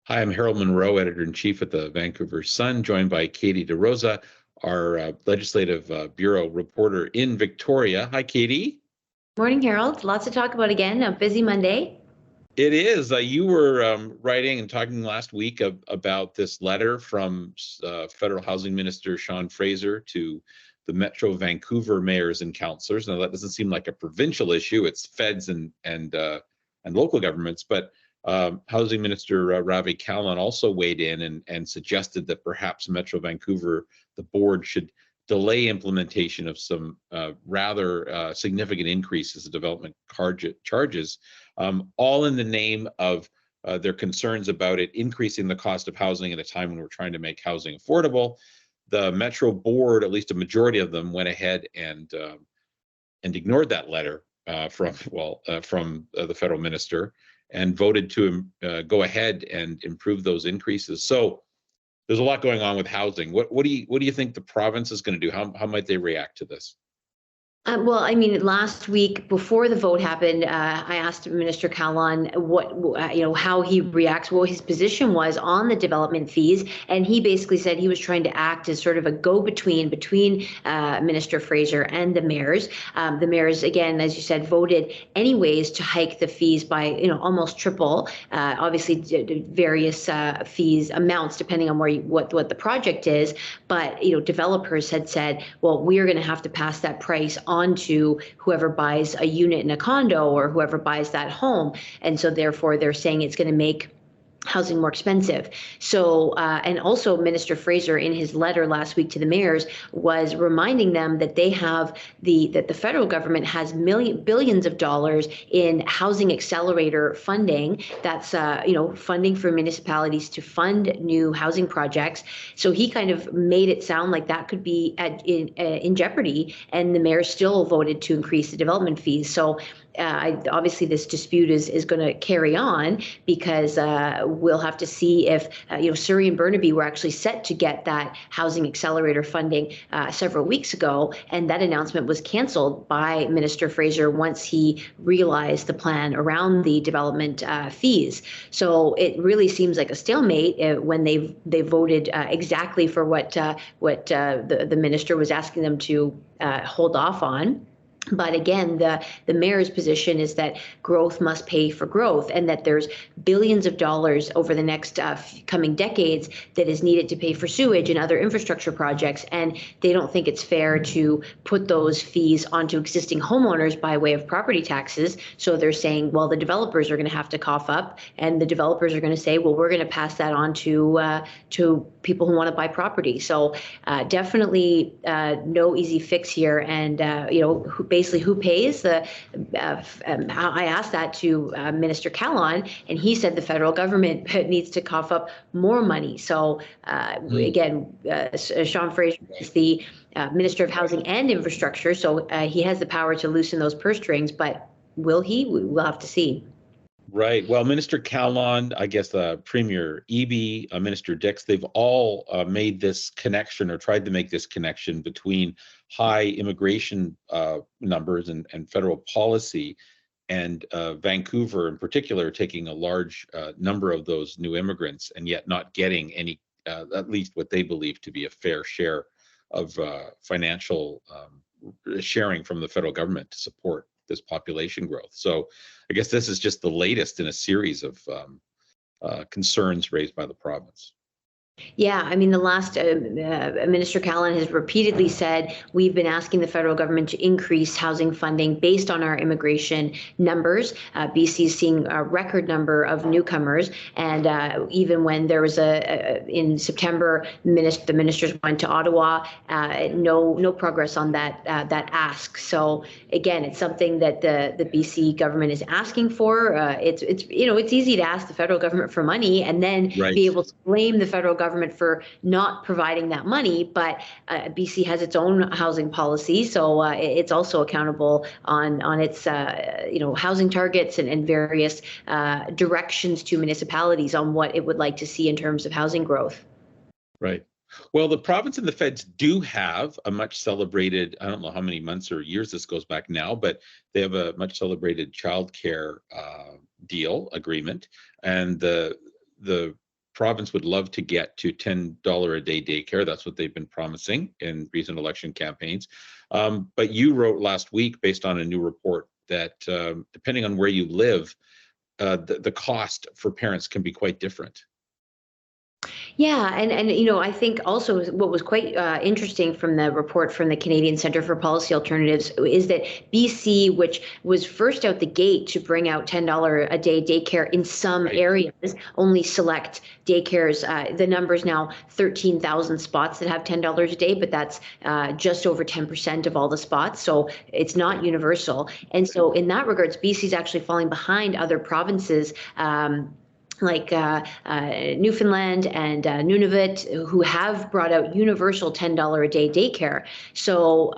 Hi, I'm Harold Munro, editor-in-chief at the Vancouver Sun, joined by Katie DeRosa, our legislative bureau reporter in Victoria. Hi, Katie. Morning, Harold. Lots to talk about again. A busy Monday. It is. You were writing and talking last week about this letter from Federal Housing Minister Sean Fraser to the Metro Vancouver mayors and councillors. Now, that doesn't seem like a provincial issue. It's feds and local governments, but Housing Minister Ravi Kahlon also weighed in and suggested that perhaps Metro Vancouver, the board, should delay implementation of some rather significant increases in development charges, all in the name of their concerns about it increasing the cost of housing at a time when we're trying to make housing affordable. The Metro board, at least a majority of them, went ahead and ignored that letter from the federal minister and voted to go ahead and improve those increases. So there's a lot going on with housing. What do you think the province is going to do? How might they react to this? Well, I mean, last week before the vote happened, I asked Minister Kahlon how he reacts, what his position was on the development fees, and he basically said he was trying to act as sort of a go-between between Minister Fraser and the mayors. The mayors, again, as you said, voted anyways to hike the fees by almost triple. Obviously, various fees amounts depending on what the project is, but developers had said, well, we are going to have to pass that price on to whoever buys a unit in a condo or whoever buys that home. And so therefore they're saying it's going to make housing more expensive. So, and also Minister Fraser in his letter last week to the mayors was reminding them that they have that the federal government has billions of dollars in housing accelerator funding. That's, funding for municipalities to fund new housing projects. So he kind of made it sound like that could be in jeopardy, and the mayors still voted to increase the development fees. So obviously this dispute is going to carry on because we'll have to see if Surrey and Burnaby were actually set to get that housing accelerator funding several weeks ago, and that announcement was canceled by Minister Fraser once he realized the plan around the development fees. So it really seems like a stalemate when they voted exactly for what the minister was asking them to hold off on. But again, the mayor's position is that growth must pay for growth, and that there's billions of dollars over the next coming decades that is needed to pay for sewage and other infrastructure projects. And they don't think it's fair to put those fees onto existing homeowners by way of property taxes. So they're saying, well, the developers are going to have to cough up, and the developers are going to say, well, we're going to pass that on to people who want to buy property. So definitely no easy fix here. And basically who pays the I asked that to Minister Kahlon, and he said the federal government needs to cough up more money. So again, Sean Fraser is the Minister of Housing and Infrastructure, so he has the power to loosen those purse strings, but will he? We'll have to see. Right. Well, Minister Kahlon, I guess Premier Eby, Minister Dix, they've all made this connection or tried to make this connection between high immigration numbers and federal policy, and Vancouver in particular taking a large number of those new immigrants and yet not getting any, at least what they believe to be a fair share of financial sharing from the federal government to support this population growth. So I guess this is just the latest in a series of concerns raised by the province. Yeah, I mean, the last Minister Kahlon has repeatedly said we've been asking the federal government to increase housing funding based on our immigration numbers. BC is seeing a record number of newcomers, and even when there was in September, the ministers went to Ottawa. No progress on that ask. So again, it's something that the BC government is asking for. It's easy to ask the federal government for money and then be able to blame the federal government for not providing that money, but BC has its own housing policy, so it's also accountable on its housing targets and various directions to municipalities on what it would like to see in terms of housing growth. Right. Well, the province and the feds do have a much celebrated, I don't know how many months or years this goes back now, but they have a much celebrated childcare deal agreement, and the province would love to get to $10 a day daycare. That's what they've been promising in recent election campaigns. But you wrote last week, based on a new report, that depending on where you live, the cost for parents can be quite different. Yeah, and I think also what was quite interesting from the report from the Canadian Centre for Policy Alternatives is that BC, which was first out the gate to bring out $10 a day daycare in some areas, only select daycares. The number's now 13,000 spots that have $10 a day, but that's just over 10% of all the spots. So it's not universal. And so in that regards, BC is actually falling behind other provinces. Like Newfoundland and Nunavut, who have brought out universal $10 a day daycare. So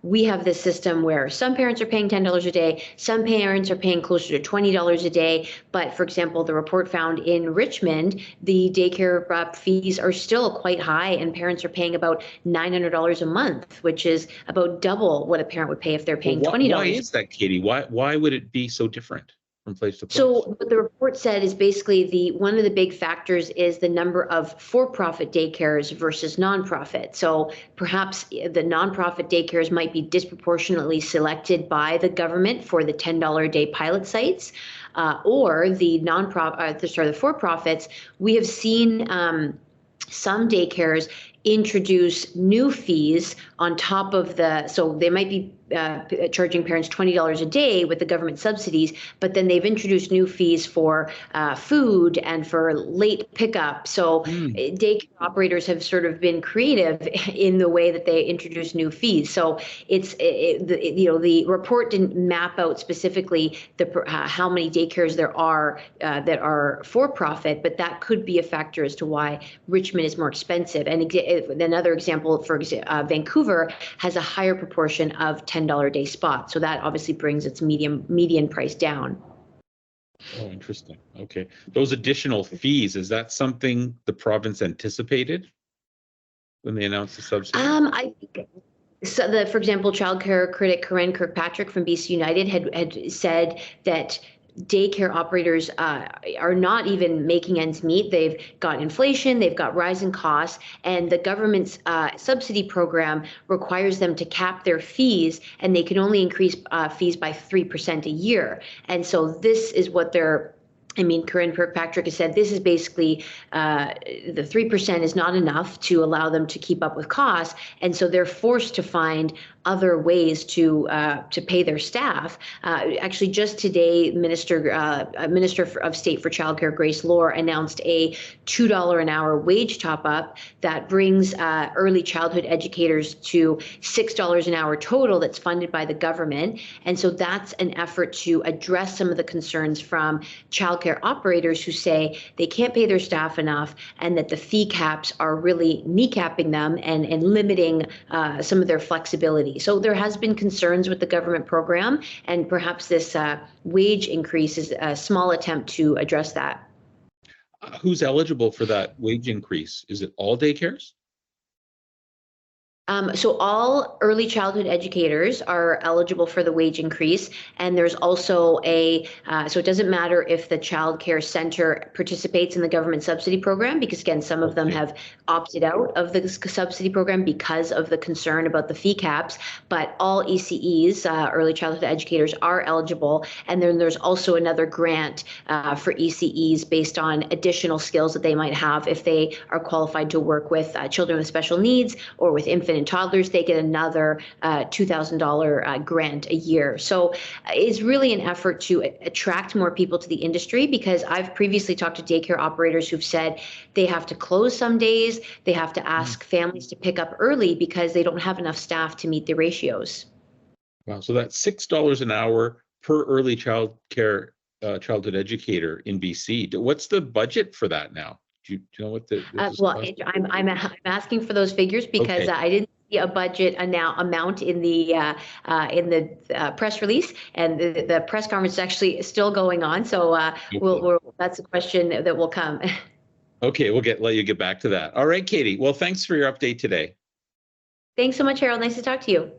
we have this system where some parents are paying $10 a day, some parents are paying closer to $20 a day. But for example, the report found in Richmond, the daycare fees are still quite high, and parents are paying about $900 a month, which is about double what a parent would pay if they're paying $20. Why is that, Katie? Why would it be so different from place to place? So what the report said is basically one of the big factors is the number of for-profit daycares versus nonprofit. So perhaps the nonprofit daycares might be disproportionately selected by the government for the $10 a day pilot sites, or the the for-profits. We have seen some daycares introduce new fees on top of so they might be charging parents $20 a day with the government subsidies, but then they've introduced new fees for food and for late pickup. So daycare operators have sort of been creative in the way that they introduce new fees. So the report didn't map out specifically how many daycares there are that are for profit, but that could be a factor as to why Richmond is more expensive. And another example, for example, Vancouver has a higher proportion of $10 a day spots. So that obviously brings its median price down. Oh, interesting. Okay. Those additional fees, is that something the province anticipated when they announced the subsidy? I think so. For example, childcare critic Corinne Kirkpatrick from BC United had said that daycare operators are not even making ends meet. They've got inflation, they've got rising costs, and the government's subsidy program requires them to cap their fees, and they can only increase fees by 3% a year. And so this is what Corinne Kirkpatrick has said this is basically the 3% is not enough to allow them to keep up with costs, and so they're forced to find other ways to pay their staff. Actually, just today, Minister of State for Childcare Grace Lohr announced a $2 an hour wage top-up that brings early childhood educators to $6 an hour total that's funded by the government. And so that's an effort to address some of the concerns from childcare operators who say they can't pay their staff enough and that the fee caps are really kneecapping them and limiting some of their flexibility. So there has been concerns with the government program, and perhaps this wage increase is a small attempt to address that. Who's eligible for that wage increase? Is it all daycares? So all early childhood educators are eligible for the wage increase, and there's also so it doesn't matter if the child care center participates in the government subsidy program, because again, some of them have opted out of the subsidy program because of the concern about the fee caps, but all ECEs, early childhood educators, are eligible. And then there's also another grant for ECEs based on additional skills that they might have if they are qualified to work with children with special needs or with infant and toddlers. They get another $2,000 grant a year. So it's really an effort to attract more people to the industry, because I've previously talked to daycare operators who've said they have to close some days, they have to ask families to pick up early because they don't have enough staff to meet the ratios. Wow, so that's $6 an hour per early childhood educator in BC. What's the budget for that now? Do you know what I'm asking for those figures because I didn't see a budget amount in the press release, and the press conference is actually still going on. So that's a question that will come. Okay, we'll let you get back to that. All right, Katie. Well, thanks for your update today. Thanks so much, Harold. Nice to talk to you.